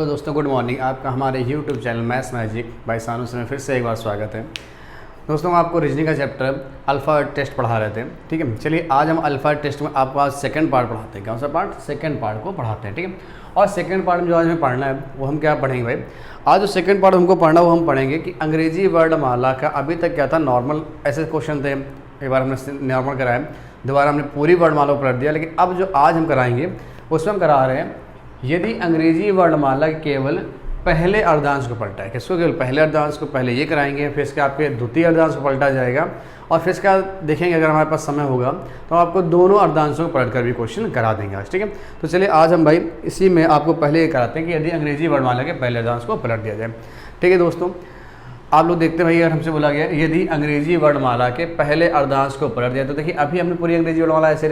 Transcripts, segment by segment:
Hello दोस्तों, good morning. आपका हमारे YouTube channel Maths Magic by Sanu से फिर से एक बार स्वागत है। दोस्तों, आपको रीजनिंग का चैप्टर अल्फ़ा टेस्ट पढ़ा रहे थे, ठीक है। चलिए आज हम अल्फ़ा टेस्ट में आपको आज सेकंड पार्ट पढ़ाते हैं। कौन सा पार्ट? सेकंड पार्ट को पढ़ाते हैं, ठीक है। और सेकंड पार्ट में जो आज हमें पढ़ना है वो हम क्या पढ़ेंगे भाई? आज जो सेकंड पार्ट हमको पढ़ना वो हम पढ़ेंगे कि अंग्रेजी वर्णमाला का अभी तक क्या था, नॉर्मल ऐसे क्वेश्चन थे। एक बार हमने नॉर्मल कराया, दोबारा हमने पूरी वर्णमाला को पलट दिया। लेकिन अब जो आज हम कराएंगे उसमें हम करा रहे हैं यदि अंग्रेजी वर्णमाला केवल पहले अर्धांश को पलटा है। किसको? केवल पहले अर्धांश को पहले ये कराएंगे, फिर इसके आपके द्वितीय अर्धांश को पलटा जाएगा और फिर इसका देखेंगे अगर हमारे पास समय होगा तो आपको दोनों अर्धांशों को पलट कर भी क्वेश्चन करा देंगे आज, ठीक है। तो चलिए आज हम भाई इसी में आपको पहले ये कराते हैं कि यदि अंग्रेजी वर्णमाला के पहले अर्धांश को पलट दिया जाए, ठीक है। दोस्तों आप लोग देखते हैं भाई, अगर हमसे बोला गया यदि अंग्रेजी वर्णमाला के पहले अर्धांश को पलट दिया तो देखिए अभी हमने पूरी अंग्रेजी वर्णमाला ऐसे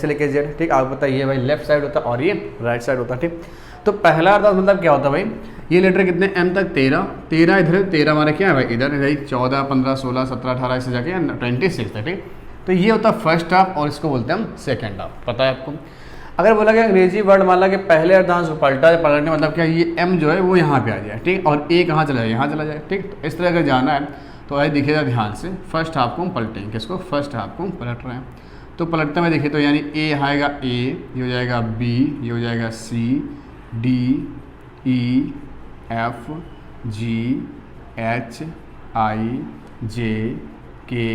लेके जेड, ठीक। आपको पता है ये भाई लेफ्ट साइड होता है और ये राइट साइड होता है, ठीक। तो पहला अर्धांश मतलब क्या होता है भाई? ये लेटर कितने एम तक 13 इधर 13 हमारा क्या है भाई? इधर 14 15 16 17 18 से जाके 26 तक, ठीक। तो ये होता है फर्स्ट हाफ और इसको बोलते हैं हम सेकेंड हाफ। पता है आपको? अगर बोला गया अंग्रेजी वर्णमाला के पहले अर्धांश को पलटने मतलब क्या, ये एम जो है वो यहाँ पे आ जाए, ठीक। और ए कहाँ चला जाए? यहाँ चला जाए, ठीक। तो इस तरह अगर जाना है तो आइए देखिएगा ध्यान से, फर्स्ट हाफ को हम पलटेंगे। किसको? फर्स्ट हाफ को हम पलट रहे हैं। तो पलटते में देखिए तो यानी ए आएगा, ए ये हो जाएगा बी, ये हो जाएगा सी, डी, ई, एफ, जी, एच, आई, जे, के,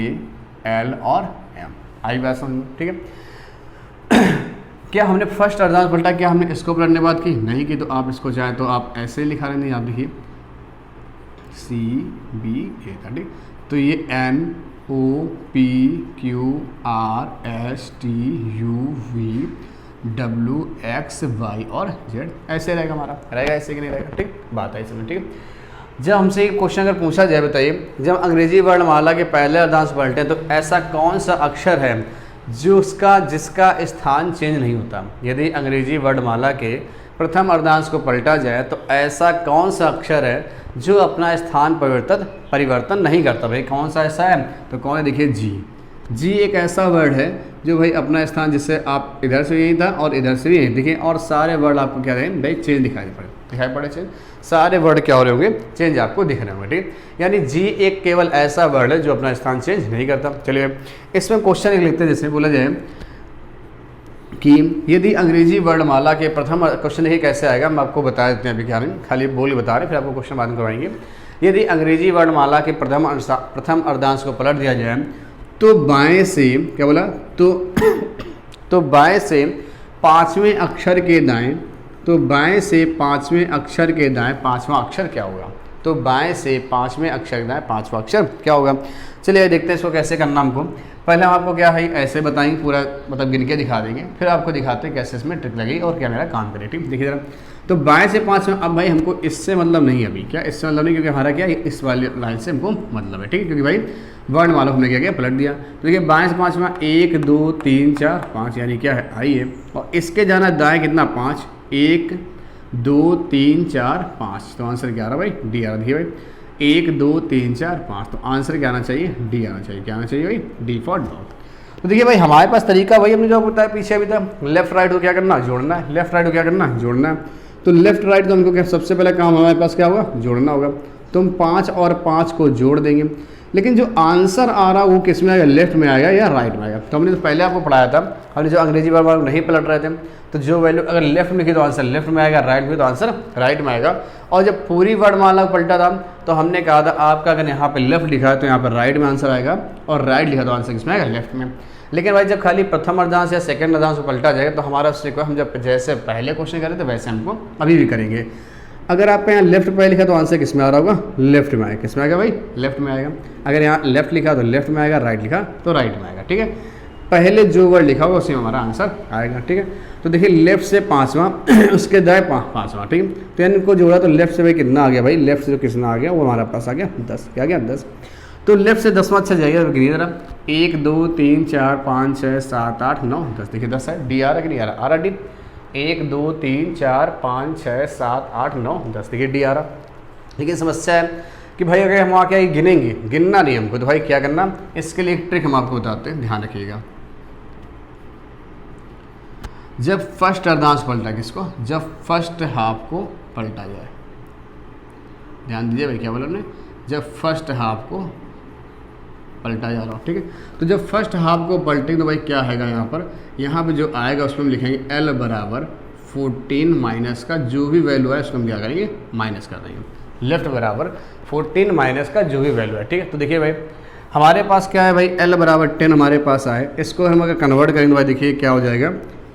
एल और एम। आई बात समझ, ठीक है। क्या हमने फर्स्ट अर्धांश पलटा? क्या हमने इसको पलटने बात की? नहीं की। तो आप इसको चाहें तो आप ऐसे लिखा रहे हैं, आप देखिए सी बी ए था, ठीक। तो ये N O P Q R S T U V W X Y और जेड ऐसे रहेगा, हमारा रहेगा ऐसे कि नहीं रहेगा, ठीक। बात है इसमें, ठीक है। जब हमसे एक क्वेश्चन अगर पूछा जाए, बताइए जब अंग्रेजी वर्णमाला के पहले अर्धांश पलटे तो ऐसा कौन सा अक्षर है जिसका स्थान चेंज नहीं होता? यदि अंग्रेजी वर्णमाला के प्रथम अर्धांश को पलटा जाए तो ऐसा कौन सा अक्षर है जो अपना स्थान परिवर्तन नहीं करता? भाई कौन सा ऐसा है? तो कौन है? देखिए जी एक ऐसा वर्ड है जो भाई अपना स्थान, जिससे आप इधर से यही था और इधर से भी यही, देखिए। और सारे वर्ड आपको क्या रहेंगे भाई? चेंज दिखाई पड़े चेंज। सारे वर्ड क्या हो रहे होंगे? चेंज आपको दिख रहे होंगे, ठीक। यानी जी एक केवल ऐसा वर्ड है जो अपना स्थान चेंज नहीं करता। चलिए इसमें क्वेश्चन एक लिखते हैं, जैसे बोला जाए कि यदि अंग्रेजी वर्णमाला के प्रथम, क्वेश्चन देखिए कैसे आएगा, हम आपको बता देते हैं। अभी क्या खाली बोल बता रहे, फिर आपको क्वेश्चन बाद में करवाएंगे। यदि अंग्रेजी वर्णमाला के प्रथम अर्धांश को पलट दिया जाए तो बाएं से क्या बोला? तो बाएं से पांचवें अक्षर के दाएं, तो बाएं से पांचवें अक्षर के दाएं पांचवा अक्षर क्या होगा? तो बाएं से पांचवें अक्षर के दाएं पांचवा अक्षर क्या होगा? चलिए देखते हैं इसको कैसे करना। हमको पहले हम आपको क्या है ऐसे बताएंगे, पूरा मतलब गिन के दिखा देंगे, फिर आपको दिखाते हैं कैसे इसमें ट्रिक लगेगी और क्या मेरा काम करे, ठीक। देखिए जरा, तो बाएं से पांचवें, अब भाई हमको इससे मतलब नहीं, अभी क्या इससे मतलब नहीं, क्योंकि हमारा क्या इस वाली लाइन से हमको मतलब है, ठीक। क्योंकि भाई वर्णमाला हमने क्या किया? पलट दिया। तो देखिए बाएं से पांचवा 1 2 3 4 5 यानी क्या है? आई है। और इसके जाना दाएं कितना? 5 1 2 3 4 5, तो आंसर क्या आ रहा भाई? डी आ रहा। देखिए भाई 1 2 3 4 5, तो आंसर क्या आना चाहिए? डी आना चाहिए। क्या आना चाहिए भाई? D for dot. तो देखिए भाई हमारे पास तरीका भाई हमने जो बताया पीछे अभी तक, लेफ्ट राइट को क्या करना? जोड़ना है। लेफ्ट राइट को क्या करना? जोड़ना है। तो लेफ्ट राइट तो हमको क्या सबसे पहले काम हमारे पास क्या होगा? जोड़ना होगा। तो हम 5 और 5 को जोड़ देंगे। लेकिन जो आंसर आ रहा वो किस में आएगा? लेफ्ट में आएगा या राइट में आएगा? तो हमने तो पहले आपको पढ़ाया था, हमने जो अंग्रेजी वर्णमाला नहीं पलट रहे थे, तो जो वैल्यू अगर लेफ्ट में लिखी तो आंसर लेफ्ट में आएगा, राइट में तो आंसर राइट में आएगा। और जब पूरी वर्णमाला को पलटा था तो हमने कहा था आपका अगर यहाँ पे लेफ्ट लिखा है तो यहाँ पर राइट में आंसर आएगा, और राइट लिखा तो आंसर किसमें आएगा? लेफ्ट में। लेकिन भाई जब खाली प्रथम अर्धांश या सेकंड अर्धांश को पलटा जाएगा तो हमारा उससे हम जब जैसे पहले क्वेश्चन करें तो वैसे हमको अभी भी करेंगे। अगर आप यहाँ लेफ्ट पे लिखा तो आंसर किस में आ रहा होगा? लेफ्ट में आएगा। किस में आएगा भाई? लेफ्ट में आएगा। अगर यहाँ लेफ्ट लिखा तो लेफ्ट में आएगा, राइट लिखा तो राइट में आएगा, ठीक है। पहले जो वर्ड लिखा होगा उसी में हमारा आंसर आएगा, ठीक है। तो देखिए लेफ्ट से पाँचवा उसके दाएं पाँचवा, ठीक है। तो इनको जोड़ा तो लेफ्ट से भाई कितना आ गया भाई? लेफ्ट से जो कितना आ गया वो हमारे पास आ गया 10। क्या आ गया? 10। तो लेफ्ट से 10वां अच्छा जाएगा, तो गिनिए जरा 1 2 3 4 5 6 7 8 9 10। देखिए 10 है। डी आ रहा कि नहीं आ रहा? आ रहा डी। 1 2 3 4 5 6 7 8 9 10। देखिए डी आ रहा। लेकिन समस्या है कि भाई अगर हम आके गिनेंगे, गिनना नहीं हमको, तो भाई क्या करना? इसके लिए एक ट्रिक हम आपको बताते हैं, ध्यान रखिएगा। जब फर्स्ट अर्धांश पलटा, किसको, जब फर्स्ट हाफ को पलटा जाए, ध्यान दीजिए भाई क्या बोला हमने, जब फर्स्ट हाफ को पलटा जा रहा हो, ठीक है। तो जब फर्स्ट हाफ को पलटेंगे तो भाई क्या आएगा यहाँ पे जो आएगा उसमें हम लिखेंगे L बराबर 14 माइनस का जो भी वैल्यू है उसको हम क्या करेंगे, माइनस कर देंगे। लेफ्ट बराबर 14 माइनस का जो भी वैल्यू है, ठीक है। तो देखिए भाई हमारे पास क्या है भाई, L बराबर 10 हमारे पास आए, इसको हम अगर कन्वर्ट करेंगे तो भाई देखिए क्या हो जाएगा,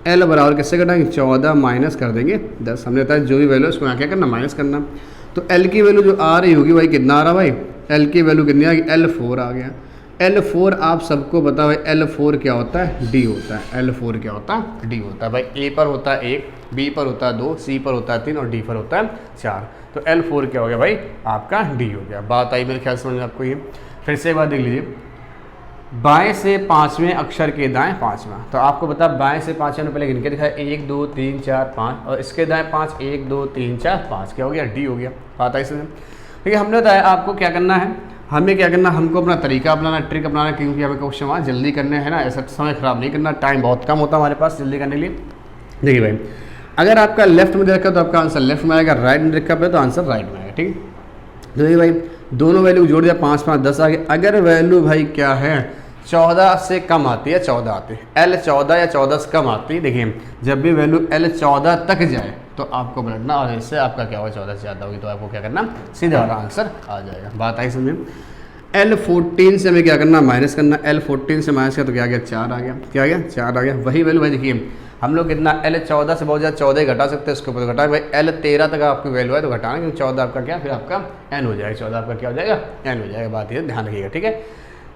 L बराबर किससे घटाएंगे, 14 माइनस कर देंगे 10। हमने बताया जो भी वैल्यू है उसको यहाँ क्या करना, माइनस करना। तो L की वैल्यू जो आ रही होगी भाई कितना आ रहा भाई, L की वैल्यू कितनी आ गई, L4 आ गया। L4 आप सबको पता है भाई, L4 क्या होता है, D होता है। L4 क्या होता है, D होता है भाई। A पर होता है 1, B पर होता है 2, C पर होता है 3 और D पर होता है 4। तो L4 क्या हो गया भाई, आपका D हो गया। बात आई मेरे ख्याल समझ में आपको। ये फिर से एक बात देख लीजिए, बाएं से पाँचवें अक्षर के दाएं पाँचवां। तो आपको बता बाएं से पाँचवें पहले गिन के दिखाया, 1 2 3 4 5 और इसके दाएं 5, 1 2 3 4 5, क्या हो गया, D हो गया। बात आई समझ में। ठीक है, हमने बताया आपको क्या करना है, हमें क्या करना, हमको अपना तरीका अपनाना, ट्रिक अपनाना, क्योंकि हमें क्वेश्चन वहाँ जल्दी करने हैं ना, ऐसा समय खराब नहीं करना, टाइम बहुत कम होता है हमारे पास जल्दी करने के लिए। देखिए भाई अगर आपका लेफ्ट में देखा तो आपका आंसर लेफ्ट में आएगा, राइट में देखा तो आंसर राइट में आएगा, ठीक है। तो देखिए भाई दोनों वैल्यू जोड़ दिया, 5 5 10 आ गए। अगर वैल्यू भाई क्या है 14 से कम आती है, 14 आती है, L 14 या 14 से कम आती है, देखिए जब भी वैल्यू L 14 तक जाए तो आपको पलटना, और इससे आपका क्या होगा 14 से ज़्यादा होगी तो आपको क्या करना, सीधा वाला आंसर आ जाएगा। बात आई समझे। L14 से हमें क्या करना, माइनस करना। L14 से माइनस किया तो क्या आ गया, 4 आ गया, क्या आ गया, 4 आ गया। वही वैल्यू भाई देखिए हम लोग कितना L14 से बहुत ज़्यादा 14 घटा सकते हैं, इसके ऊपर घटा भाई L13 तक आपकी वैल्यू है तो घटाना, क्योंकि 14 आपका क्या, फिर आपका N हो जाएगा, 14 आपका क्या हो जाएगा, N हो जाएगा। बात ये ध्यान रखिएगा, ठीक है।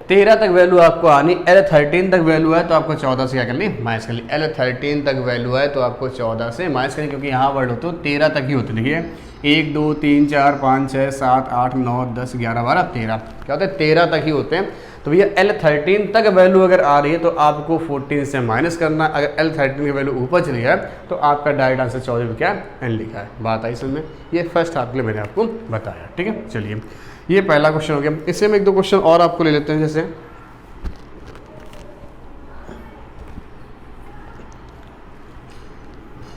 13 तक वैल्यू आपको आनी, L13 तक वैल्यू है तो आपको 14 से क्या करनी, माइनस करनी। L13 तक वैल्यू है तो आपको 14 से माइनस करनी, क्योंकि यहाँ वर्ड हो तो 13 तक ही होते। देखिए 1 2 3 4 5 6 7 8 9 10 11 12 13, क्या होता है 13 तक ही होते हैं। तो भैया L13 तक वैल्यू अगर आ रही है तो आपको 14 से माइनस करना। अगर L13 की वैल्यू ऊपर चली है तो आपका डायरेक्ट आंसर 14 में क्या है, N लिखा है। बात आई समझ में। ये फर्स्ट हाफ के लिए मैंने आपको बताया, ठीक है। चलिए ये पहला क्वेश्चन हो गया। इससे हम 1 2 क्वेश्चन और आपको ले लेते हैं। जैसे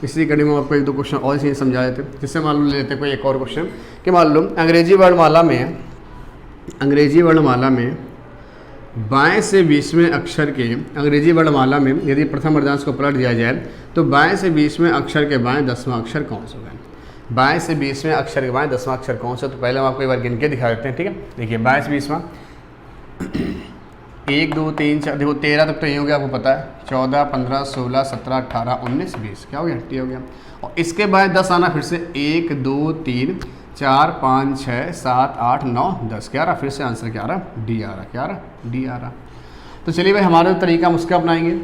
इसी कड़ी में आपको 1 2 क्वेश्चन और इसी समझा देते हैं। जिससे मान लो ले लेते हैं कोई एक और क्वेश्चन कि मान लो अंग्रेजी वर्णमाला में बाएं से 20वें अक्षर के, अंग्रेजी वर्णमाला में यदि प्रथम अर्धांश को पलट दिया जाए तो बाएं से 20वें अक्षर के बाएं 10वां अक्षर कौन सा होगा। बाएं से 20वें अक्षर के बाएं 10वां अक्षर कौन सा, तो पहले हम आपको एक बार गिन के दिखा देते हैं, ठीक है। देखिए बाएं से 20वां 1 2 3 4, देखो 13 तक तो ये हो गया, आपको पता है 14 15 16 17 18 19 20, क्या हो गया, टी हो गया। और इसके बाद 10 आना, फिर से 1 2 3 4 5 6 7 8 9 10 क्या रहा, फिर से आंसर क्या रहा, डी आ रहा, क्या रहा, डी आ रहा। तो चलिए भाई हमारा तरीका हम उसका अपनाएंगे।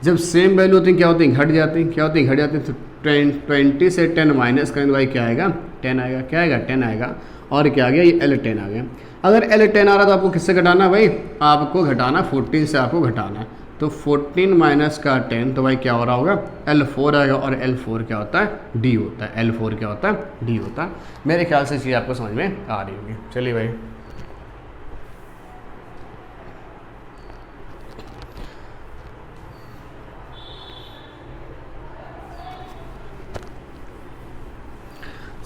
जब सेम वैल्यू होती है क्या होती है, घट जाती है, क्या होती है, घट जाती है। तो 20 से 10 माइनस करेंगे भाई क्या आएगा, 10 आएगा, क्या आएगा, 10 आएगा। और क्या आ गया, ये L10 आ गया। अगर L10 आ रहा तो आपको किससे घटाना भाई, आपको घटाना 14 से, आपको घटाना। तो 14 माइनस का 10 तो भाई क्या हो रहा होगा, L4 आएगा। और L4 क्या होता है, D होता है। L4 क्या होता है, D होता है। मेरे ख्याल से चीज़ आपको समझ में आ रही होगी। चलिए भाई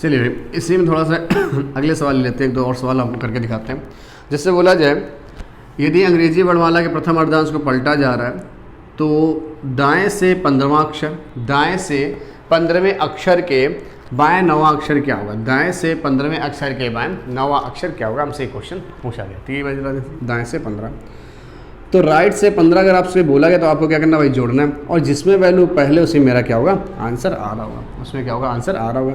चलिए भाई इसी में थोड़ा सा अगले सवाल लेते हैं, 1 2 और सवाल आपको करके दिखाते हैं। जिससे बोला जाए यदि अंग्रेजी वर्णमाला के प्रथम अर्धांश को पलटा जा रहा है तो दाएं से 15वां अक्षर, दाएं से 15वें अक्षर के बाएं 9वां अक्षर क्या होगा, दाएं से 15वें अक्षर के बाएं 9वां अक्षर क्या होगा, हमसे क्वेश्चन पूछा गया। ठीक है भाई, दाएं से 15 तो राइट से 15 अगर आपसे बोला गया तो आपको क्या करना भाई, जोड़ना है। और जिसमें वैल्यू पहले उसी मेरा क्या होगा, आंसर आ रहा होगा, उसमें क्या होगा, आंसर आ रहा होगा।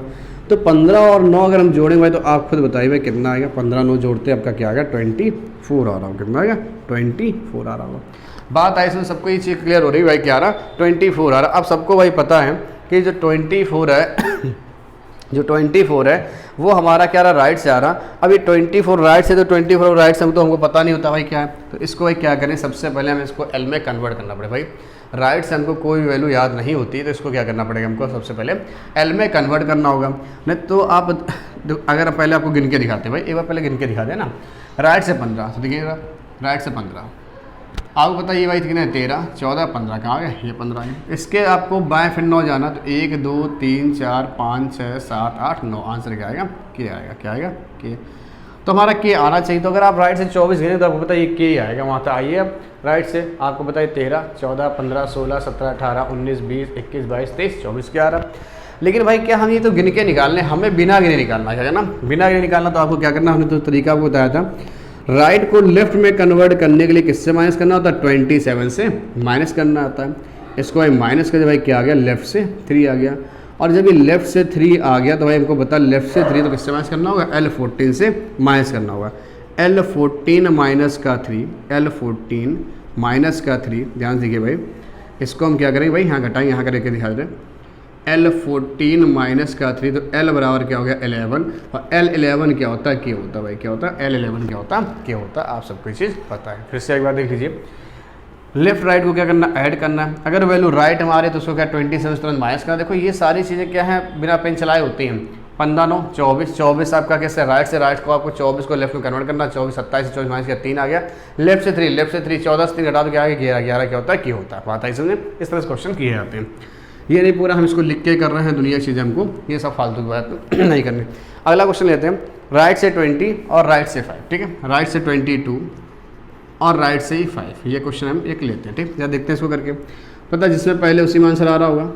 तो 15 और 9 अगर हम जोड़ेंगे भाई तो आप खुद बताइए भाई कितना आएगा। 15 9 जोड़ते आपका क्या आएगा, 24 आ रहा होगा। कितना आएगा, 24 आ रहा होगा। बात आई इसमें सबको ये चीज़ क्लियर हो रही है भाई, क्या आ रहा, 24 आ रहा। अब सबको भाई पता है कि जो 24 है जो 24 है वो हमारा क्या रहा, राइट से आ रहा। अभी 24 राइट से, तो 24 राइट से तो हमको पता नहीं होता भाई क्या है। तो इसको भाई क्या करें, सबसे पहले हमें इसको एल में कन्वर्ट करना पड़े भाई। राइट से हमको कोई वैल्यू याद नहीं होती तो इसको क्या करना पड़ेगा, हमको सबसे पहले एल में कन्वर्ट करना होगा। नहीं तो आप अगर पहले आपको गिन के दिखाते भाई, एक बार पहले गिन के दिखा देना। राइट से 15, तो देखिएगा राइट से 15, आपको पता है ये भाई कितने 13 14 15 कहाँ आ गए, ये 15 है। इसके आपको बाएं फिर 9 जाना, तो 1 2 3 4 5 6 7 8 9, आंसर क्या आएगा, के आएगा। क्या आएगा, के। तो हमारा के आना चाहिए। तो अगर आप राइट से 24 गिने तो आपको पता है ये के ही आएगा। वहाँ तक आइए अब राइट से, आपको पता है 13 14 15 16 17 18 19 20 21 22 23 24 के आ रहा। लेकिन भाई क्या हम ये तो गिन के निकालने, हमें बिना गिने निकालना, क्या करना, बिना गिने निकालना। तो आपको क्या करना, हमने तो तरीका आपको बताया था, राइट को लेफ्ट में कन्वर्ट करने के लिए किससे माइनस करना होता है, 27 से माइनस करना आता है। इसको भाई माइनस करके भाई क्या आ गया, लेफ्ट से 3 आ गया। और जब ये लेफ्ट से 3 आ गया तो भाई हमको पता लेफ्ट से 3 तो किससे माइनस करना होगा, L14 से माइनस करना होगा। L14 माइनस का 3, L14 माइनस का 3, ध्यान दीजिए भाई, इसको हम क्या करेंगे भाई, यहाँ घटाएंगे, यहाँ करके दिखा दे। L14 माइनस का 3, तो L बराबर क्या हो गया 11, और L11 क्या होता है, के होता है भाई, क्या होता है L11 क्या होता है, के होता है। आप सबको चीज़ पता है। फिर से एक बार देख लीजिए, लेफ्ट राइट को क्या करना, ऐड करना है। अगर वैल्यू राइट हमारे तो उसको क्या 27 तुरंत माइनस करना। देखो ये सारी चीज़ें क्या है, बिना पेन चलाए होती हैं। 15 9 24, 24 आपका कैसे, राइट से राइट को आपको 24 को लेफ्ट में कन्वर्ट करना, 24 27 से 24 माइनस किया 3 आ गया। लेफ्ट से 3, लेफ्ट से 3 14 से 3 घटा दो क्या आ गया 11, 11 क्या होता है, क्या होता है। बात आई समझे, इस तरह से क्वेश्चन किए जाते हैं। ये नहीं पूरा हम इसको लिख के कर रहे हैं, दुनिया की चीज़ें हमको ये सब फालतू की बात नहीं करनी। अगला क्वेश्चन लेते हैं, राइट से 20 और राइट से 5, ठीक है, राइट से 22 और राइट से ही 5, ये क्वेश्चन हम एक लेते हैं, ठीक। या देखते हैं इसको करके, पता जिसमें पहले उसी में आंसर आ रहा होगा।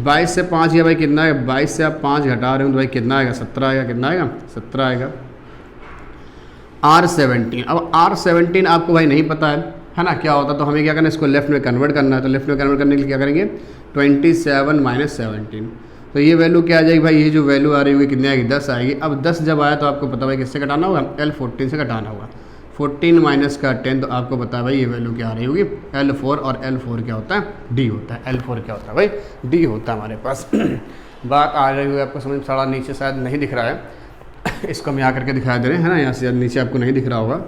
22 से 5 या भाई कितना है, 22 से आप 5 घटा रहे हो तो भाई कितना आएगा, 17 आएगा। कितना आएगा, 17 आएगा। R17, अब R17 आपको भाई नहीं पता है ना क्या होता, तो हमें क्या करना है, इसको लेफ्ट में कन्वर्ट करना है। तो लेफ्ट में कन्वर्ट करने के लिए क्या करेंगे, 27 माइनस 17, तो ये वैल्यू क्या आ जाएगी भाई, ये जो वैल्यू आ रही होगी कितनी आएगी, 10 आएगी। अब 10 जब आया तो आपको पता भाई किससे घटाना होगा, L14 से घटाना होगा। 14 माइनस का 10, तो आपको पता है भाई ये वैल्यू क्या आ रही होगी, L4, और L4 क्या होता है, D होता है। L4 क्या होता है भाई, D होता है हमारे पास। बात आ रही हुई आपको समझ, थोड़ा नीचे शायद नहीं दिख रहा है, इसको हम यहाँ करके दिखा दे रहे हैं, है ना, यहाँ से नीचे आपको नहीं दिख रहा होगा।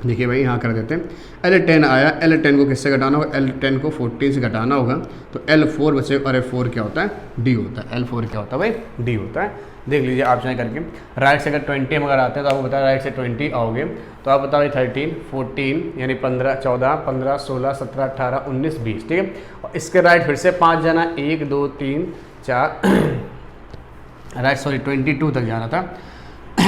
देखिए भाई यहाँ कर देते हैं, L10 आया, L10 को किससे घटाना होगा, L10 को 14 से घटाना होगा, तो L4 बचेगा, और L4 क्या होता है, D होता है। L4 क्या होता है भाई, D होता है। देख लीजिए आप चाहे करके, राइट से अगर 20 हम अगर आते हैं तो आपको बताया राइट से 20 आओगे तो आप बताओ 13 14 यानी 15 14 15 16 17 18 19 20, ठीक है। और इसके राइट फिर से 5 जाना, 1 2 3 4 राइट सॉरी 22 तक जाना था,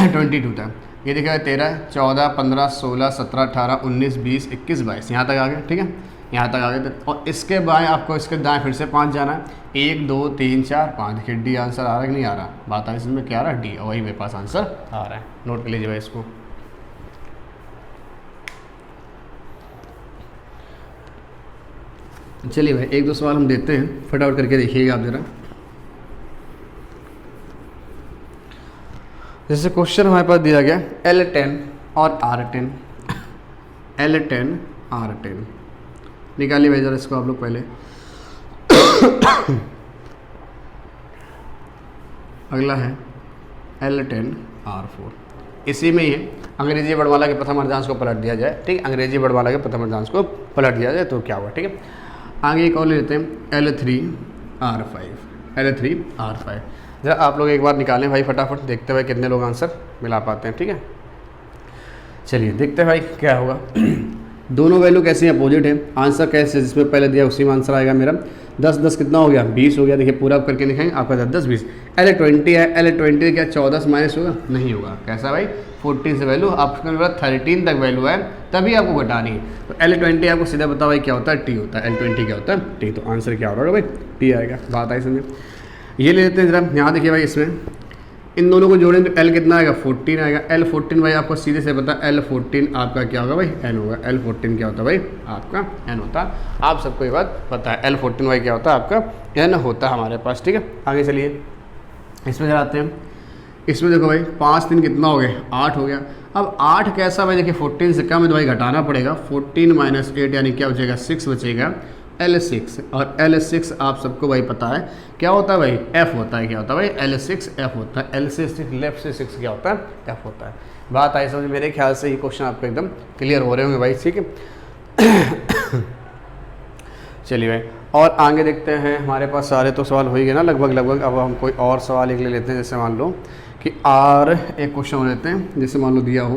22 तक। ये देखा 13 14 15 16 17 18 19 20 21 22, यहाँ तक आ गए, ठीक है, यहाँ तक आ गए थे। और इसके बाएं आपको इसके दाएं फिर से 5 जाना है, 1 2 3 4 5, देखिए डी आंसर आ रहा है कि नहीं आ रहा, बात है इसमें क्या आ रहा है, डी, और वही मेरे पास आंसर आ रहा है। नोट कर लीजिए भाई इसको। चलिए भाई एक दो सवाल हम देते हैं, फटाफट करके देखिएगा आप ज़रा। जैसे क्वेश्चन हमारे पास दिया गया L10 और R10, L10 R10 निकालिए भाई ज़रा इसको आप लोग पहले। अगला है L10 R4, इसी में ही अंग्रेजी वर्णमाला के प्रथम अर्धांश को पलट दिया जाए, ठीक है, अंग्रेजी वर्णमाला के प्रथम अर्धांश को पलट दिया जाए तो क्या हुआ, ठीक है। आगे एक और ले लेते हैं L3 R5, L3 R5, जरा आप लोग एक बार निकालें भाई फटाफट, देखते हुए कितने लोग आंसर मिला पाते हैं, ठीक है। चलिए देखते हैं भाई क्या होगा। दोनों वैल्यू कैसे हैं, अपोजिट है, आंसर कैसे जिसमें पहले दिया उसी में आंसर आएगा मेरा। 10 10 कितना हो गया, 20 हो गया। देखिए पूरा करके दिखाएंगे आपका 10 20। L20 है, L20 क्या 14 से माइनस होगा, नहीं होगा, कैसा भाई 14 से वैल्यू आपके 13 तक वैल्यू है तभी आपको घटानी है। तो L20 आपको सीधा पता भाई क्या होता है, टी होता है। L20 क्या होता है, टी, तो आंसर क्या होगा भाई, टी आएगा। बात आई समझे। ये ले लेते हैं जरा, यहाँ देखिए भाई इसमें इन दोनों को जोड़ें तो L कितना आएगा, 14 आएगा। L14 भाई आपको सीधे से पता है L14 आपका क्या होगा भाई, N होगा। L14 क्या होता है भाई आपका N होता है, आप सबको ये बात पता है। L14 भाई क्या होता है आपका N होता है हमारे पास, ठीक है। आगे चलिए इसमें जरा आते हैं। इसमें देखो भाई 5 3 कितना हो गया, 8 हो गया। अब 8 कैसा भाई, देखिए 14 से कम है तो भाई घटाना पड़ेगा। 14 माइनस 8 यानी क्या बचेगा, 6 बचेगा, L6। और L6 आप सबको भाई पता है क्या होता है भाई, F होता है। क्या होता है भाई, L6 F होता है। L से 6 लेफ्ट से 6 क्या होता है, F होता है। बात आई समझ, मेरे ख्याल से ये क्वेश्चन आपको एकदम क्लियर हो रहे होंगे भाई, ठीक है। चलिए भाई और आगे देखते हैं, हमारे पास सारे तो सवाल हो ही गए ना लगभग। अब हम कोई और सवाल एक ले लेते हैं, जैसे मान लो कि R एक क्वेश्चन हो लेते हैं, जैसे मान लो दिया हो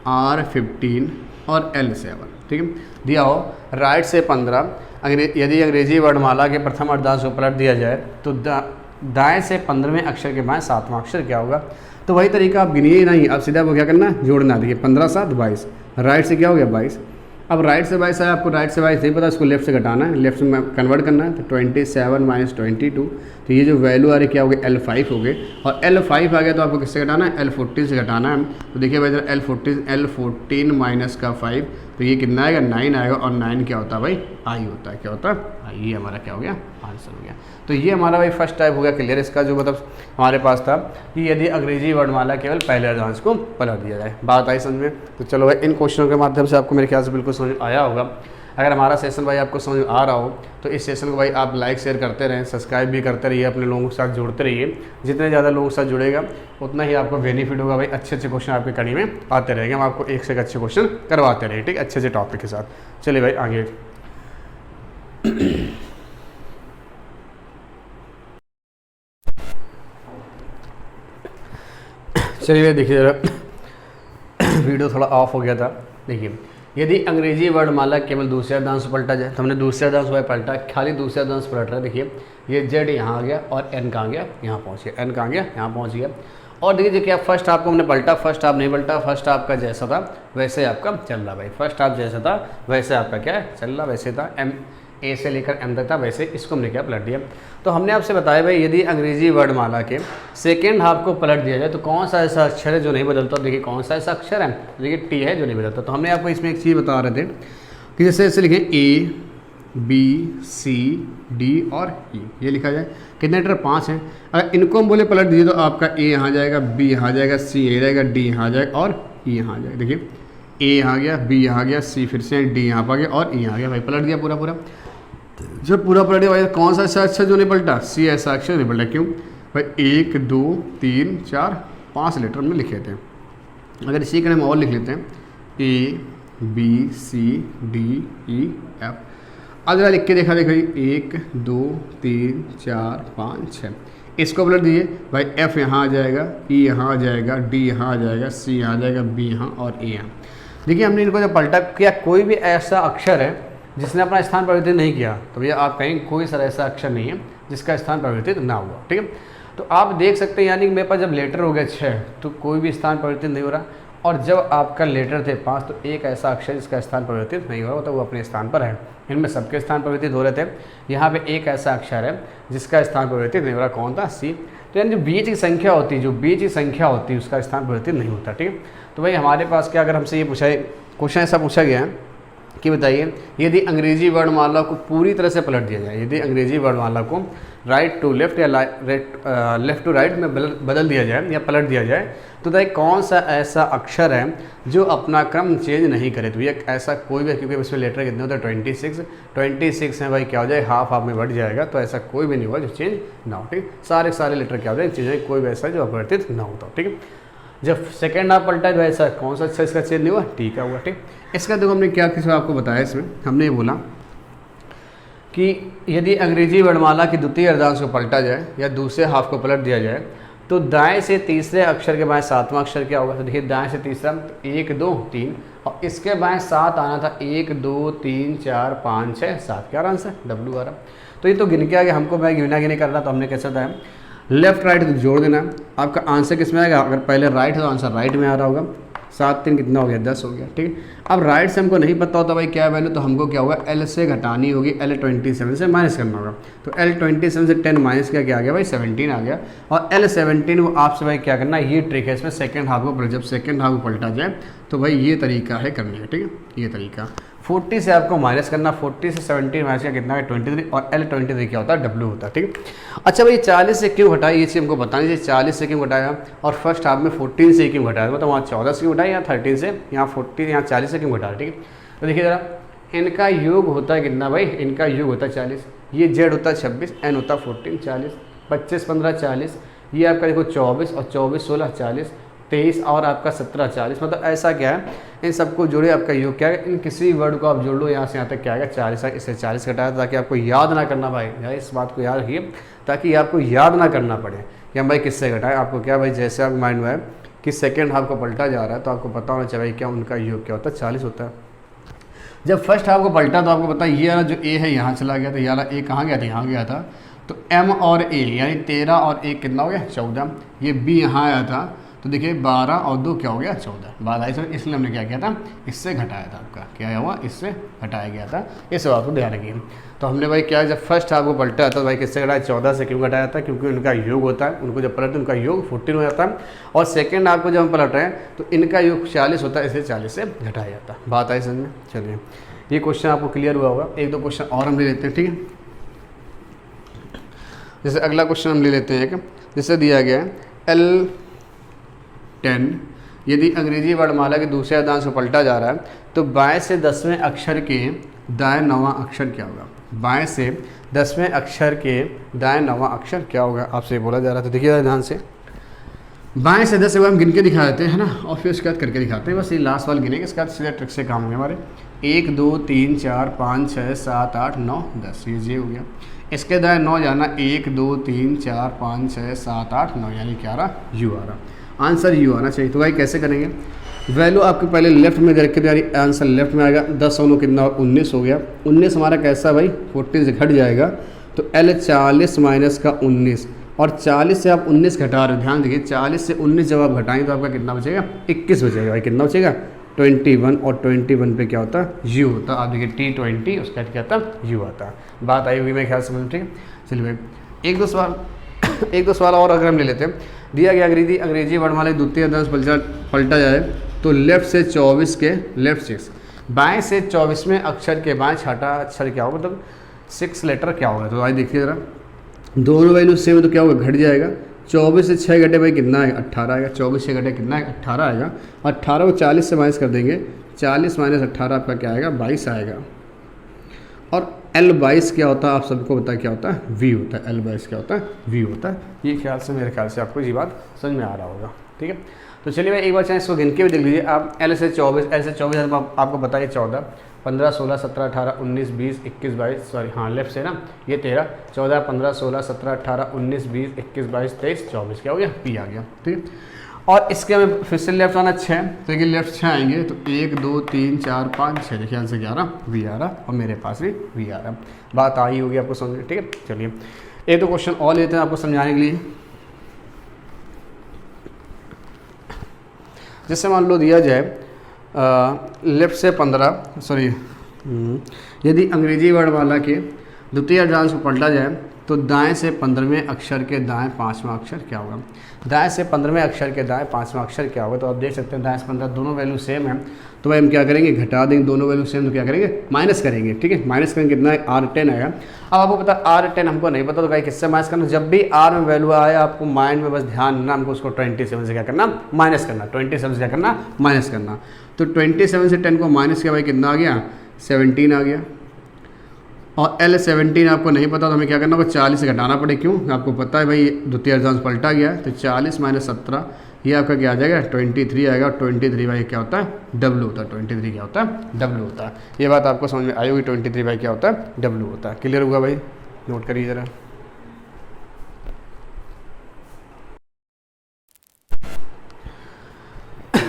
R15 और L7, ठीक है। दिया हो राइट से 15, यदि अंग्रेजी वर्णमाला के प्रथम अर्धांश को पलट दिया जाए तो दाएं से 15वें अक्षर के बाएं 7वां अक्षर क्या होगा। तो वही तरीका आप गिनिए नहीं, आप सीधा वो क्या करना है, जोड़ना। देखिए 15 7 22, राइट से क्या हो गया 22। अब राइट से 22 है, आपको राइट से 22 नहीं पता, इसको लेफ्ट से घटाना है, लेफ्ट में कन्वर्ट करना है। तो 27 माइनस 22, तो ये जो वैल्यू आ रही क्या हो गई, L5 हो गए। और L5 आ गया तो आपको किससे घटाना है, L14 से घटाना है। तो देखिए भाई L14 माइनस का 5, तो ये कितना आएगा 9 आएगा। और 9 क्या होता है भाई, आई होता है। क्या होता है, ये हमारा क्या हो गया, आंसर हो गया। तो ये हमारा भाई फर्स्ट टाइप हो गया क्लियर। इसका जो मतलब हमारे पास था कि यदि अंग्रेजी वर्णमाला केवल पहले अर्धांश को पलट दिया जाए। बात आई समझ में। तो चलो भाई इन क्वेश्चनों के माध्यम से आपको मेरे ख्याल से बिल्कुल समझ आया होगा। अगर हमारा सेशन भाई आपको समझ आ रहा हो तो इस सेशन को भाई आप लाइक शेयर करते रहें, सब्सक्राइब भी करते रहिए, अपने लोगों के साथ जुड़ते रहिए। जितने ज़्यादा लोगों के साथ जुड़ेगा उतना ही आपको बेनिफिट होगा भाई। अच्छे अच्छे क्वेश्चन आपकी कड़ी में आते रहेंगे, हम आपको एक से एक अच्छे क्वेश्चन करवाते रहेंगे, ठीक, अच्छे अच्छे टॉपिक के साथ। चलिए भाई आगे। चलिए देखिए जरा वीडियो थोड़ा ऑफ हो गया था। देखिए यदि अंग्रेजी वर्णमाला केवल दूसरे अर्धांश पलटा जाए, तो हमने दूसरे अर्धांश पर पलटा, खाली दूसरे अर्धांश पलट रहा है। देखिए ये जेड यहाँ आ गया और एन कहाँ गया, यहाँ पहुँच गया, एन कहाँ गया, यहाँ पहुँच गया। और देखिए क्या फर्स्ट हाफ को हमने पलटा, फर्स्ट हाफ नहीं पलटा, फर्स्ट हाफ का जैसा था वैसे आपका चल रहा भाई। फर्स्ट हाफ जैसा था वैसे आपका क्या है चल रहा, वैसे था एम ए से लेकर एम तक था, वैसे इसको हमने क्या पलट दिया। तो हमने आपसे बताया भाई यदि अंग्रेजी वर्णमाला के सेकेंड हाफ को पलट दिया जाए तो कौन सा ऐसा अक्षर है जो नहीं बदलता। देखिए कौन सा ऐसा अक्षर है, देखिए टी है जो नहीं बदलता। तो हमने आपको इसमें एक चीज़ बता रहे थे कि जैसे ऐसे लिखें A B C D और E, ये लिखा जाए। कितने लेटर 5 हैं। अगर इनको हम बोले पलट दीजिए तो आपका A यहाँ जाएगा, B यहाँ जाएगा, C यहाँ जाएगा, D यहाँ जाएगा और E यहाँ जाएगा। देखिए A यहाँ गया, B यहाँ गया, C फिर से D यहाँ पर गया और E यहाँ गया। भाई पलट दिया पूरा पूरा। जब पूरा पलट दिया भाई कौन सा ऐसा अक्षर जो नहीं पलटा, C ऐसा अक्षर नहीं पलटा। क्यों भाई 1 2 3 4 5 लेटर हमने लिखे थे। अगर इसी का हम और लिख लेते हैं A B C D E F। अगर लिख के देखा 1 2 3 4 5 6, इसको पलट दीजिए भाई F यहाँ आ जाएगा, E यहाँ आ जाएगा, D यहाँ आ जाएगा, C यहाँ आ जाएगा, B यहाँ और E यहाँ। देखिए हमने इनको जब पलटा किया, कोई भी ऐसा अक्षर है जिसने अपना स्थान परिवर्तित नहीं किया तो भैया आप कहेंगे कोई सा ऐसा अक्षर नहीं है जिसका स्थान परिवर्तित ना हुआ, ठीक है। तो आप देख सकते हैं यानी कि मेरे पास जब लेटर हो गए 6 तो कोई भी स्थान परिवर्तित नहीं हो रहा, और जब आपका लेटर थे 5 तो एक ऐसा अक्षर जिसका स्थान परिवर्तित नहीं हो रहा तो वो अपने स्थान पर है। इनमें सबके स्थान परिवर्तित हो रहे थे, यहाँ पे एक ऐसा अक्षर है जिसका स्थान परिवर्तित नहीं हो रहा, कौन था, सी। तो यानी जो बीच की संख्या होती है, जो बीच की संख्या होती है उसका स्थान परिवर्तित नहीं होता, ठीक है। तो भाई हमारे पास क्या, अगर हमसे ये पूछा है क्वेश्चन ऐसा पूछा गया है कि बताइए यदि अंग्रेजी वर्णमाला को पूरी तरह से पलट दिया जाए, यदि अंग्रेजी वर्णमाला को राइट टू लेफ्ट या लेफ्ट टू राइट में बदल दिया जाए या पलट दिया जाए तो बताइए कौन सा ऐसा अक्षर है जो अपना क्रम चेंज नहीं करे। तो ये ऐसा कोई भी, क्योंकि इसमें लेटर कितने होते हैं 26 है भाई, क्या हो जाए हाफ हाफ में बढ़ जाएगा। तो ऐसा कोई भी नहीं हुआ जो चेंज ना हो, ठीक। सारे लेटर क्या हो जाए चेंज, कोई भी ऐसा जो अपरिवर्तित ना होता, ठीक है। जब सेकेंड हाफ पलटा है तो ऐसा कौन सा अच्छा इसका चेंज नहीं हुआ, टी का हुआ, ठीक। इसका देखो हमने क्या किसी आपको बताया, इसमें हमने ये बोला कि यदि अंग्रेजी वर्णमाला की द्वितीय अर्धांश को पलटा जाए या दूसरे हाफ को पलट दिया जाए तो दाएं से तीसरे अक्षर के बाएं 7वां अक्षर क्या होगा। तो देखिए दाएं से तीसरा 1 2 3 और इसके बाएं 7 आना था, 1 2 3 4 5 6 7, क्या आंसर W आ रहा। तो ये तो गिन के आ गया, हमको मैं गिना गिने करना, तो हमने कैसे बताया लेफ्ट राइट जोड़ देना। आपका आंसर किस में आएगा, अगर पहले राइट है तो आंसर राइट में आ रहा होगा। 7 3 कितना हो गया 10 हो गया, ठीक है। अब राइट से हमको नहीं पता होता भाई क्या वैल्यू, तो हमको क्या होगा L से घटानी होगी, L27 से माइनस करना होगा। तो L27 से 10 माइनस क्या आ गया भाई 17 आ गया। और L17 वो आपसे भाई क्या करना, ये ट्रिक है इसमें सेकंड हाफ को, जब सेकंड हाफ को पलटा जाए तो भाई ये तरीका है करने का, ठीक है। ये तरीका 40 से आपको माइनस करना, 40 से 17 माइनस का कितना है 23 और L23 क्या होता है W होता है, ठीक है। अच्छा भाई 40 से क्यों घटाया, ये चीज़ हमको बतानी चाहिए। 40 से क्यों घटाया और फर्स्ट हाफ में 14 से क्यों घटाया, मतलब वहाँ 14 से क्यों घटाया, यहाँ 13 से, यहाँ 14, यहाँ 40 से क्यों घटाया, ठीक है। तो देखिए ज़रा इनका योग होता है कितना भाई, इनका योग होता है 40, ये Z होता है 26, N होता है 14 40, 25 15 40, ये आपका देखो 24 और 24 16 40, 23 और आपका 17 40, मतलब ऐसा क्या है इन सबको जोड़े आपका योग क्या है, इन किसी वर्ड को आप जोड़ लो यहाँ से यहाँ तक क्या आएगा 40, इससे 40 घटाया ताकि आपको याद ना करना भाई, इस बात को याद रखिए ताकि आपको याद ना करना पड़े कि हम भाई किससे घटाएं। आपको क्या भाई जैसे आप माइंड में है कि सेकेंड हाफ को पलटा जा रहा है तो आपको पता होना चाहिए क्या उनका योग क्या होता है 40 होता है। जब फर्स्ट हाफ को पलटा तो आपको पता है ये वाला जो ए है यहाँ चला गया, तो ये वाला ए कहाँ गया था, यहाँ गया था। तो एम और ए यानी 13 और 1 कितना हो गया 14। ये बी यहाँ आया था तो देखिए 12 और 2 क्या हो गया 14, बात आई सर। इसलिए हमने क्या किया था, इससे घटाया था। आपका क्या हुआ, इससे घटाया गया था। इस बात को ध्यान रखिए। तो हमने भाई क्या, जब फर्स्ट हाफ को पलटा था तो भाई किससे घटाया, 14 से। क्यों घटाया था, क्योंकि उनका योग होता है, उनको जब पलटते उनका योग 14 हो जाता है। और सेकेंड हाफ को जब हम पलट रहे हैं तो इनका योग 40 होता है, इसलिए 40 से घटाया जाता है। बात आई समझ में। चलिए ये क्वेश्चन आपको क्लियर हुआ होगा। एक दो क्वेश्चन और हम ले लेते हैं, ठीक है। जैसे अगला क्वेश्चन हम ले लेते हैं एक, जैसे दिया गया है L10 यदि अंग्रेजी वर्णमाला के दूसरे अर्धांश को पलटा जा रहा है तो बाएं से 10वें अक्षर के दाएं 9वां अक्षर क्या होगा। बाएं से 10वें अक्षर के दाएं 9वां अक्षर क्या होगा, आपसे बोला जा रहा था। देखिए ध्यान से, बाएं से 10 हम गिन के दिखा देते हैं ना, और फिर उसके बाद करके दिखाते हैं। बस ये लास्ट वाला गिनेंगे, इसके बाद सीधा ट्रिक से काम होंगे हमारे। 1 2 3 4 5 6 7 8 9 10, ये हो गया। इसके दाएं 9 जाना, 1 2 3 4 5 6 7 8 9, यानी क्या आ रहा, यू आ रहा। आंसर यू आना चाहिए। तो भाई कैसे करेंगे, वैल्यू आपके पहले लेफ्ट में रख के, यानी आंसर लेफ्ट में आएगा। 10 और 9 कितना, 19 हो गया। 19 हमारा कैसा भाई 14 से घट जाएगा, तो L 40 माइनस का 19, और 40 से आप 19 घटा रहे हो। ध्यान देखिए 40 से 19 जब आप घटाएंगे तो आपका कितना बचेगा, 21 बचेगा। भाई कितना बचेगा, 21, और 21 पे क्या होता है, यू होता है। आप देखिए T20, उसका क्या आता है, यू आता है। बात आई हुई मेरे ख्याल से, ठीक है। चलिए भाई एक दो सवाल और अगर हम ले लेते हैं। दिया गया अंग्रेजी वर्णमाला द्वितीय अर्धांश पलटा जाए तो लेफ्ट से 24 के लेफ्ट 6, बाएं से 24वें अक्षर के बाएं छठा अक्षर क्या होगा, मतलब 6 लेटर क्या होगा। तो आज देखिए ज़रा, दोनों वैल्यू सेम है तो क्या होगा, घट जाएगा। 24 से 6 घटे भाई कितना आएगा, 18 आएगा। 24 से घटे कितना आएगा, 18 आएगा। 18 को 40 से माइनस कर देंगे, 40 माइनस 18 आपका क्या आएगा, 22 आएगा। और L22 क्या होता है, आप सबको पता है क्या होता है, V होता है। L22 क्या होता है, V होता है। ये ख्याल से, मेरे ख्याल से आपको ये बात समझ में आ रहा होगा, ठीक है। तो चलिए भाई एक बार चाहे इसको गिन के भी देख लीजिए आप। L से 24 आपको बताइए 14 15 16 17 18 19 20 21 22, सॉरी हाँ लेफ्ट से ना, ये 13 14 15 16 17 18 19 20 21 22 23 24, क्या हो गया, P आ गया, ठीक है। और इसके हमें फिर से लेफ्ट आना 6, तो देखिए लेफ्ट 6 आएंगे तो 1 2 3 4 5 6, देखिए आंसर क्या आ रहा, V आ रहा, और मेरे पास भी V आ रहा। बात आई होगी आपको समझ में, ठीक है। चलिए एक दो क्वेश्चन और लेते हैं आपको समझाने के लिए। जैसे मान लो दिया जाए लेफ्ट से 15, सॉरी यदि अंग्रेजी वर्णमाला के द्वितीय अर्धांश को पलटा जाए तो दाएं से 15वें अक्षर के दाएं 5वां अक्षर क्या होगा। दाएं से 15वें अक्षर के दाएं 5वां अक्षर क्या होगा, तो आप देख सकते हैं दाएं से 15 दोनों वैल्यू सेम है, तो भाई हम क्या करेंगे, घटा देंगे। दोनों वैल्यू सेम तो क्या करेंगे, माइनस करेंगे, ठीक है। माइनस करेंगे कितना है, R10 आएगा। अब आपको पता R10 हमको नहीं पता, तो भाई किससे माइनस करना, जब भी R में वैल्यू आए आपको माइंड में बस ध्यान रखना, हमको उसको 27 से क्या करना, माइनस करना। 27 से क्या करना, माइनस करना। तो 27 से 10 को माइनस किया भाई कितना आ गया, 17 आ गया। और L17 आपको नहीं पता तो हमें क्या करना होगा, 40 से घटाना पड़े। क्यों, आपको पता है भाई द्वितीय अर्धांश पलटा गया, तो 40 माइनस 17 ये आपका क्या आ जाएगा, 23 आएगा। 23 भाई क्या होता है, W होता है। 23 क्या होता है, W होता है। ये बात आपको समझ में आई होगी, 23 भाई क्या होता है, W होता है। क्लियर होगा भाई, नोट करिए ज़रा।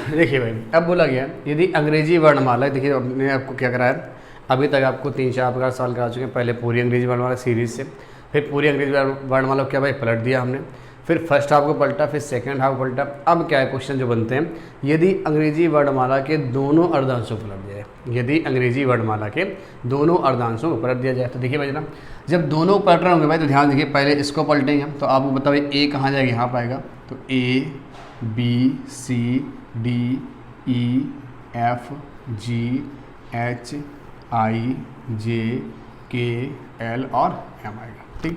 देखिए भाई अब बोला गया यदि अंग्रेजी वर्णमाला, देखिए हमने आपको क्या कराया, अभी तक आपको 3-4 प्रकार सवाल करा चुके हैं। पहले पूरी अंग्रेजी वर्णमाला सीरीज़ से, फिर पूरी अंग्रेजी वर्णमाला क्या भाई पलट दिया हमने, फिर फर्स्ट हाफ को पलटा, फिर सेकंड हाफ को पलटा। अब क्या है क्वेश्चन जो बनते हैं, यदि अंग्रेजी वर्णमाला के दोनों अर्धांशों को पलट दिया जाए, यदि अंग्रेजी वर्णमाला के दोनों अर्धांशों को पलट दिया जाए, तो देखिए भाई जनाब जब दोनों पलट रहे होंगे भाई, तो ध्यान देखिए पहले इसको पलटेंगे हम, तो आपको बताओ ए कहाँ जाएगा, यहाँ पाएगा। तो A B C D E F G H I J K L और M आएगा, ठीक।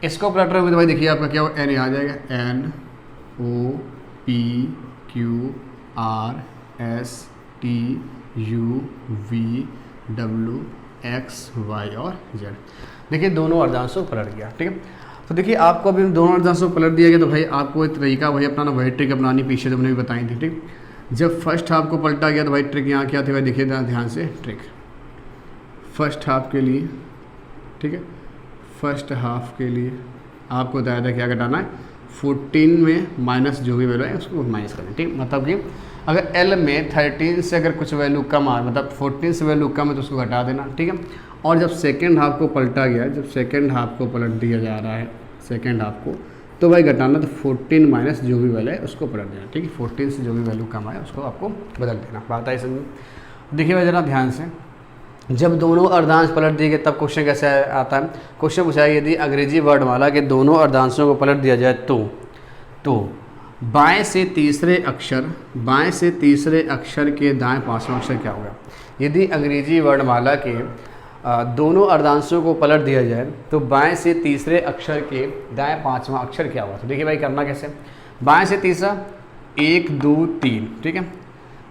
इसको पलट रहे होंगे तो भाई देखिए आपका क्या होगा, N आ जाएगा, N O P Q R S T U V W X Y और Z। देखिए दोनों अर्धांशों को पलट गया, ठीक है। तो देखिए आपको अभी दोनों अर्धांशों को पलट दिया गया, तो भाई आपको एक तरीका वही अपनाना, वही ट्रिक अपनानी, पीछे तो हमने भी बताई थी, ठीक। जब फर्स्ट हाफ को पलटा गया तो भाई ट्रिक यहाँ क्या थी भाई, देखिए ध्यान से ट्रिक फर्स्ट हाफ के लिए, ठीक है। फर्स्ट हाफ के लिए आपको बताया था क्या घटाना है, 14 में माइनस जो भी वैल्यू है उसको माइनस करना है, ठीक। मतलब कि अगर एल में 13 से अगर कुछ वैल्यू कम आ मतलब 14 से वैल्यू कम है तो उसको घटा देना, ठीक है। और जब सेकेंड हाफ को पलटा गया, जब सेकेंड हाफ को पलट दिया जा रहा है सेकेंड हाफ को, तो भाई घटाना तो 14 माइनस जो भी वैल्यू है उसको पलट देना, ठीक है। 14 से जो भी वैल्यू कम आए उसको आपको बदल देना। बात आई समझ? देखिए भाई ज़रा ध्यान से, जब दोनों अर्धांश पलट दिए गए तब क्वेश्चन कैसे आता है। क्वेश्चन पूछा है यदि अंग्रेजी वर्णमाला के दोनों अर्धांशों को पलट दिया जाए तो बाएं से तीसरे अक्षर के दाएं पांचवां अक्षर क्या होगा। यदि अंग्रेजी वर्णमाला के दोनों अर्धांशों को पलट दिया जाए तो बाएं से तीसरे अक्षर के दाएं पांचवां अक्षर क्या होगा। तो देखिए भाई करना कैसे, बाएं से तीसरा 1 2 3, ठीक है,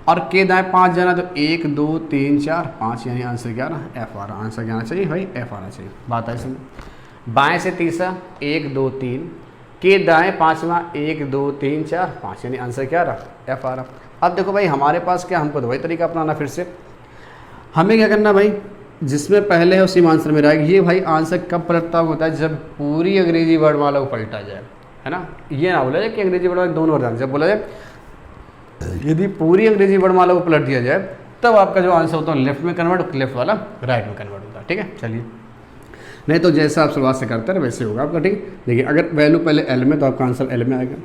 और के दाएं 5 जाना तो 1 2 3 4 5, यानी आंसर क्या आना, एफ आ रहा। आंसर क्या आना चाहिए भाई, एफ आना चाहिए। बात है समझ। बाएं से तीसरा 1 2 3, के दाएं पांचवा 1 2 3 4 5, यानी आंसर क्या आ रहा, एफ आ रहा। अब देखो भाई हमारे पास क्या, हमको तो वही तरीका अपनाना, फिर से हमें क्या करना भाई, जिसमें पहले है उसी में आंसर में रहेगा। ये भाई आंसर कब पलटता होता है, जब पूरी अंग्रेजी वर्णमाला को पलटा जाए, है ना। ये ना बोला जाए कि अंग्रेजी वर्णमाला दोनों अर्धांश, जब बोला जाए यदि पूरी अंग्रेजी वर्णमाला को पलट दिया जाए तब आपका जो आंसर होता है लेफ्ट में कन्वर्ट, लेफ्ट वाला राइट में कन्वर्ट होता है, ठीक है। चलिए, नहीं तो जैसा आप शुरुआत से करते हैं वैसे होगा आपका, ठीक। देखिए अगर वैल्यू पहले एल में तो आपका आंसर एल में आएगा,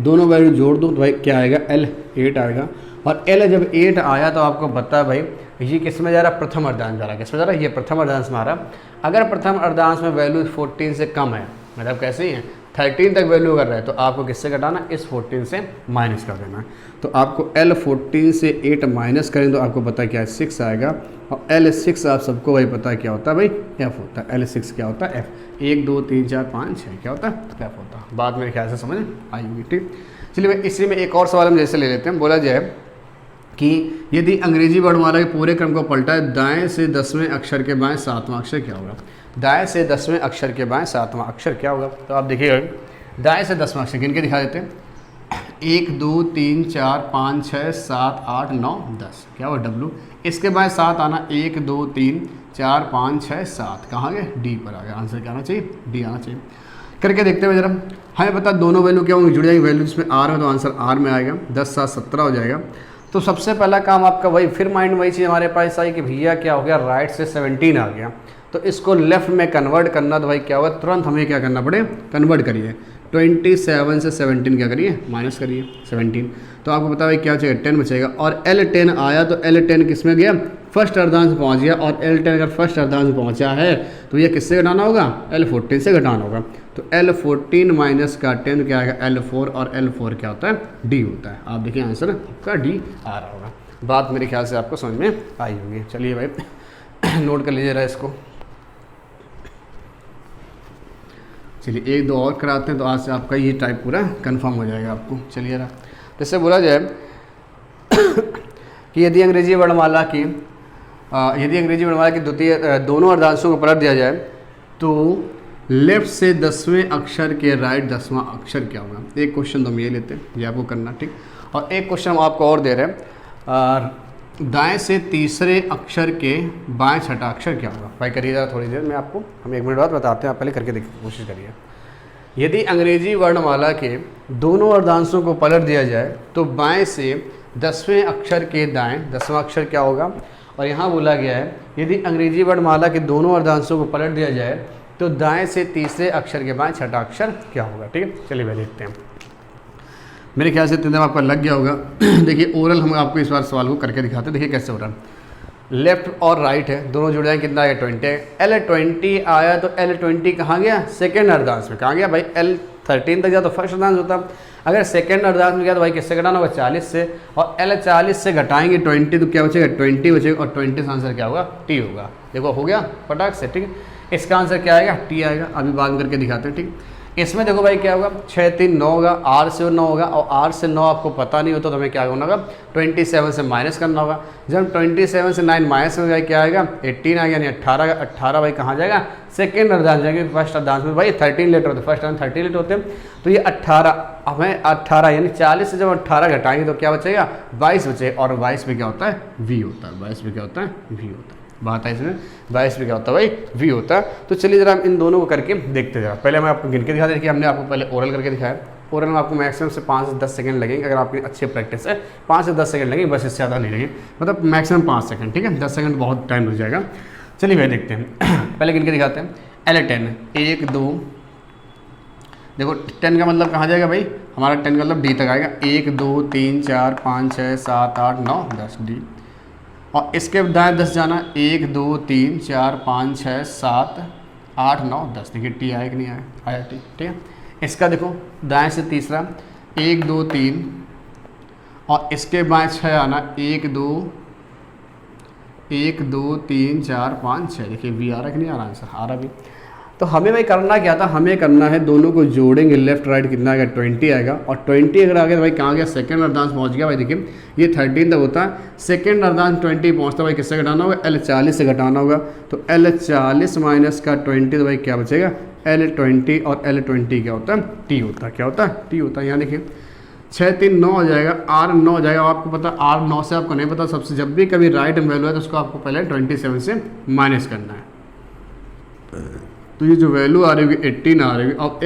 दोनों वैल्यू जोड़ दो तो भाई क्या आएगा, एल 8 आएगा। और एल जब 8 आया तो आपको पता है भाई ये किस में जा रहा है, प्रथम अर्धांश जा रहा है। किस में जा रहा है, ये प्रथम अर्धांश में आ रहा। अगर प्रथम अर्धांश में वैल्यू 14 से कम है, मतलब कैसे ही है 13 तक वैल्यू कर रहा है, तो आपको किससे घटाना, इस 14 से माइनस कर देना। तो आपको एल 14 से 8 माइनस करें तो आपको पता है क्या है, 6 आएगा। और एल 6 आप सबको भाई पता है क्या होता है भाई, एफ होता है। एल 6 क्या होता है, एफ। 1 2 3 4 5 6 क्या होता है, एफ होता है। बात मेरे ख्याल से समझ आई होगी, ठीक। चलिए भाई इसी में एक और सवाल हम जैसे ले लेते हैं। बोला जाए कि यदि अंग्रेजी वर्णमाला के पूरे क्रम को पलटा है, दाएं से 10वें अक्षर के बाएं 7वां अक्षर क्या होगा। दाएं से 10वें अक्षर के बाएं 7वां अक्षर क्या होगा। तो आप देखिएगा दाएं से 10वां अक्षर गिन के दिखा देते हैं, 1 2 3 4 5 6 7 8 9 10, क्या हुआ डब्लू। इसके बाद 7 आना, 1 2 3 4 5 6 7, कहाँ गए, डी पर आ गया। आंसर क्या आना चाहिए, डी आना चाहिए। करके देखते हुए जरा, हमें पता दोनों वैल्यू क्या होंगी, जुड़ जाएंगे। वैल्यू जिसमें आर है तो आंसर आर में आएगा, 10 7 17 हो जाएगा। तो सबसे पहला काम आपका वही, फिर माइंड वही चीज़ हमारे पास आई कि भैया क्या हो गया, राइट से 17 आ गया, तो इसको लेफ्ट में कन्वर्ट करना। तो भाई क्या होगा, तुरंत हमें क्या करना पड़े, कन्वर्ट करिए। 27 से 17 क्या करिए, माइनस करिए 17। तो आपको पता है क्या बचेगा, 10 बचेगा। और L10 आया तो L10 किस में गया, फर्स्ट अर्धांश में पहुंच गया। और L10 अगर फर्स्ट अर्धांश में पहुंचा है तो ये किससे घटाना होगा, L14 से घटाना होगा। तो L14 माइनस का 10 क्या आएगा, L4, और L4 क्या होता है, D होता है। आप देखिए आंसर आपका D आ रहा होगा। बात मेरे ख्याल से आपको समझ में आई होगी। चलिए भाई नोट कर लीजिए रहा इसको। चलिए एक दो और कराते हैं तो आज से आपका ये टाइप पूरा कंफर्म हो जाएगा आपको। चलिए रहा, जैसे बोला जाए कि यदि अंग्रेजी वर्णमाला की द्वितीय दोनों अर्धांशों को पलट दिया जाए तो लेफ्ट से 10वें अक्षर के राइट 10वां अक्षर क्या होगा। एक क्वेश्चन तो हम ये लेते हैं, ये आपको करना, ठीक। और एक क्वेश्चन हम आपको और दे रहे हैं, दाएं से तीसरे अक्षर के बाएं छठा अक्षर क्या होगा। भाई करिए ज़रा थोड़ी देर में, आपको हम 1 मिनट बाद बताते हैं, आप पहले करके देखिए, कोशिश करिए। यदि अंग्रेजी वर्णमाला के दोनों अर्धांशों को पलट दिया जाए तो बाएं से 10वें अक्षर के दाएं 10वां अक्षर क्या होगा। और यहाँ बोला गया है यदि अंग्रेजी वर्णमाला के दोनों अर्धांशों को पलट दिया जाए तो दाएं से तीसरे अक्षर के बाएं छठा अक्षर क्या होगा, ठीक है। चलिए भाई देखते हैं। मेरे ख्याल से इतना आपका लग गया होगा। देखिए ओरल हम आपको इस बार सवाल को करके दिखाते हैं, देखिए कैसे हो रहा है। लेफ्ट और राइट है, दोनों जुड़ जाएंगे, कितना आया 20 है। L20 आया तो L20 कहाँ गया, सेकेंड अर्धांश में। कहाँ गया भाई, L13 तक गया तो फर्स्ट अर्धांश होता। अगर सेकेंड अर्धांश में गया तो भाई किससे घटाना होगा, 40 से। और L40 से घटाएंगे 20 तो क्या बचेगा, 20 बचेगा। और 20 से आंसर क्या होगा, T होगा। देखो हो गया फटाक से, ठीक है। इसका आंसर क्या आएगा, T आएगा। अभी बात करके दिखाते हैं, ठीक। इसमें देखो भाई क्या होगा, 6 3 9 होगा, R से 9 होगा। और R से 9 आपको पता नहीं होता तो हमें क्या करना होगा, 27 से माइनस करना होगा। जब 27 से 9 माइनस में क्या आएगा, 18 आएगा, यानी 18 18 भाई कहाँ जाएगा, सेकेंड अर्धांश जाएंगे। फर्स्ट अर्धांश में भाई 13 लेटर होते हैं, फर्स्ट अर्धांश 13 लेटर होते हैं। तो ये 18 हमें 18 यानी 40 से जब 18 घटाएंगे तो क्या बचेगा, 22 बचेगा। और 22 में क्या होता है, V होता है। 22 में क्या होता है, V होता है। बात है इसमें 22 में क्या होता है भाई, V होता है। तो चलिए जरा हम इन दोनों को करके देखते हैं। पहले मैं आपको गिन के दिखा दें कि हमने आपको पहले ओरल करके दिखाया, ओरल में आपको मैक्सिमम से 5 से 10 सेकंड लगेंगे, अगर आपकी अच्छी प्रैक्टिस है 5 से 10 सेकंड लगेंगे, बस इससे ज़्यादा नहीं लगेंगे, मतलब मैक्सिमम 5 सेकंड, ठीक है। 10 सेकंड बहुत टाइम लग जाएगा। चलिए भाई देखते हैं पहले गिन के दिखाते हैं। L10 1 2, देखो 10 का मतलब कहाँ जाएगा भाई, हमारा 10 का मतलब डी तक आएगा, 1 2 3 4 5 6 7 8 9 10 डी। और इसके दाएँ 10 जाना, 1 2 3 4 5 6 7 8 9 10, देखिए टी आया कि नहीं आया, आया टी, ठीक है। इसका देखो दाएँ से तीसरा 1 2 3 और इसके बाएँ 6 आना, 1 2 3 4 5 6, देखिए वी आ रहा कि नहीं आ रहा आंसर, आ रहा भी। तो हमें भाई करना क्या था, हमें करना है दोनों को जोड़ेंगे, लेफ्ट राइट कितना आएगा 20 आएगा, और 20 अगर आ गया तो भाई कहाँ गया, सेकंड अर्धांश पहुँच गया भाई। देखिए ये 13 तक होता है, सेकंड अर्धांश 20 पहुँचता है भाई, किससे घटाना होगा, L40 से घटाना होगा। तो L40 माइनस का 20 तो भाई क्या बचेगा, L20, और L20 क्या होता है, T होता है, क्या होता है, T होता है। यहाँ देखिए 6 3 9 हो जाएगा, R 9 हो जाएगा। आपको पता R 9 से आपको नहीं पता, सबसे जब भी कभी राइट वैल्यू है तो उसको आपको पहले 27 से माइनस करना है। तो ये जो वैल्यू आ रही होगी 18 आ रही होगी। अब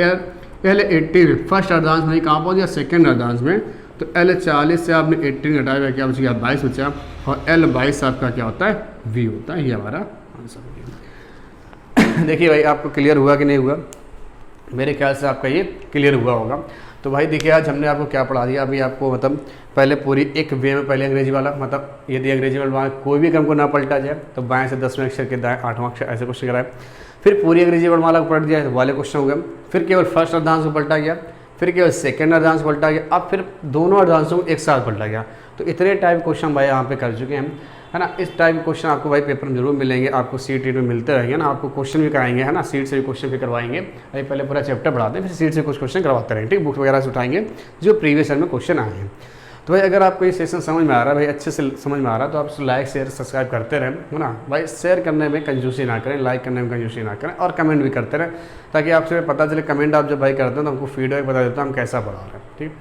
L18 फर्स्ट अर्धांश में कहाँ पहुँच गया, सेकेंड अर्धांश में, तो L40 से आपने 18 घटाया, क्या बच गया 22 बचा, और L22 आपका क्या होता है, V होता है। ये हमारा आंसर हो गया। देखिए भाई आपको क्लियर हुआ कि नहीं हुआ, मेरे ख्याल से आपका ये क्लियर हुआ होगा। तो भाई देखिए आज हमने आपको क्या पढ़ा दिया, अभी आपको मतलब पहले पूरी एक वे में पहले अंग्रेजी वाला, मतलब यदि अंग्रेजी वाला कोई भी क्रम को ना पलटा जाए तो बाएं से 10वें अक्षर के दाएं 8वां अक्षर, ऐसे क्वेश्चन कराए। फिर पूरी अंग्रेजी वर्णमाला को पलट दिया वाले क्वेश्चन हो गए, फिर केवल फर्स्ट अर्धांश को पलटा गया, फिर केवल सेकंड अर्धांश पलटा गया, अब फिर दोनों अर्धांशों को एक साथ पलटा गया। तो इतने टाइप क्वेश्चन भाई यहाँ पे कर चुके हैं, है ना। इस टाइप के क्वेश्चन आपको भाई पेपर में जरूर मिलेंगे, आपको सीट में मिलते रहेंगे ना, आपको क्वेश्चन भी कराएंगे, है ना, सीट से भी क्वेश्चन भी करवाएंगे। अभी पहले पूरा चैप्टर पढ़ाते हैं, फिर सीट से कुछ क्वेश्चन करवाते रहेंगे, ठीक, बुक वगैरह से उठाएंगे जो प्रीवियस ईयर में क्वेश्चन आए हैं। तो भाई अगर आपको ये सेशन समझ में आ रहा है, भाई अच्छे से समझ में आ रहा है, तो आप लाइक शेयर सब्सक्राइब करते रहें, है ना भाई। शेयर करने में कंजूसी ना करें, लाइक करने में कंजूसी ना करें, और कमेंट भी करते रहें, ताकि आपसे पता चले। कमेंट आप जब भाई करते हैं तो हमको फीडबैक बता देता है हम कैसा पढ़ा रहे हैं, ठीक।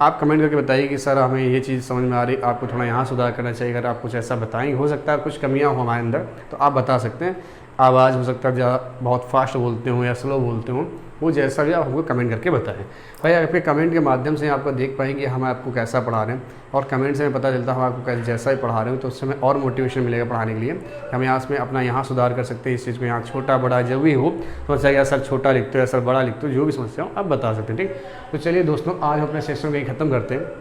आप कमेंट करके बताइए कि सर हमें ये चीज़ समझ में आ रही, आपको थोड़ा यहाँ सुधार करना चाहिए। अगर आप कुछ ऐसा बताएंगे, हो सकता है कुछ कमियाँ हो हमारे अंदर, तो आप बता सकते हैं। आवाज़ हो सकता है ज़्यादा बहुत फास्ट बोलते हो या स्लो बोलते हो, वो जैसा भी आप हमको कमेंट करके बताएं। भाई आपके कमेंट के माध्यम से आपको देख पाएंगे हम आपको कैसा पढ़ा रहे हैं, और कमेंट से हमें पता चलता है हम आपको जैसा ही पढ़ा रहे हो, तो उससे हमें और मोटिवेशन मिलेगा पढ़ाने के लिए। हम यहाँ में अपना यहाँ सुधार कर सकते हैं, इस चीज़ को यहाँ छोटा बड़ा जो भी हो, समस्या या सर छोटा लिखते हो या सर बड़ा लिखते हो, जो भी समस्या हो आप बता सकते हैं, ठीक। तो चलिए दोस्तों आज हम अपने सेशन को यही ख़त्म करते हैं,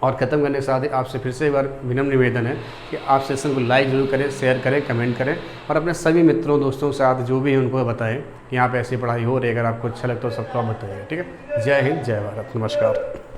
और ख़त्म करने के साथ ही आपसे फिर से एक बार विनम्र निवेदन है कि आप सेशन को लाइक जरूर करें, शेयर करें, कमेंट करें, और अपने सभी मित्रों दोस्तों के साथ जो भी है उनको बताएं कि यहाँ पे ऐसी पढ़ाई हो रही है। अगर आपको अच्छा लगता हो सबको आप बताइए, ठीक है। जय हिंद, जय भारत, नमस्कार।